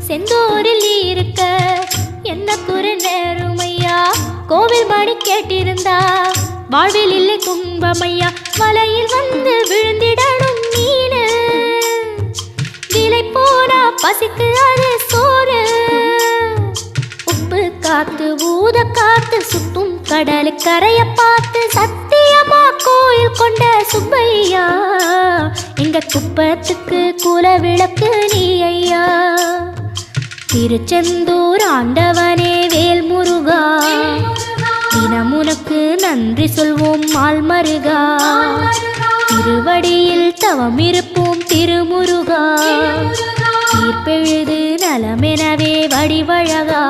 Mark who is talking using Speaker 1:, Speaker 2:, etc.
Speaker 1: செந்தூரில் இருக்க என்ன குறை நேருமையா கோவில் மணி கேட்டிருந்தா வாழ்வில் இல்லை கும்பமையா வலையில் வந்து விழுந்திடணும் மீனு விலை போனா பசிக்கு அது சோறு உப்பு காத்து ஊத காத்து சுத்தும் கடலு கரைய பார்த்து சத்தியமா கோயில் கொண்ட சுப்பையா எங்க குப்பத்துக்கு குல விளக்கு நீ ஐயா திருச்செந்தூர் ஆண்டவனே வேல் முருகா தினம் உனக்கு நன்றி சொல்வோம் மால் மருகா திருவடியில் தவம் இருப்போம் திருமுருகா தீர்ப்பெழுது நலமெனவே வடிவழகா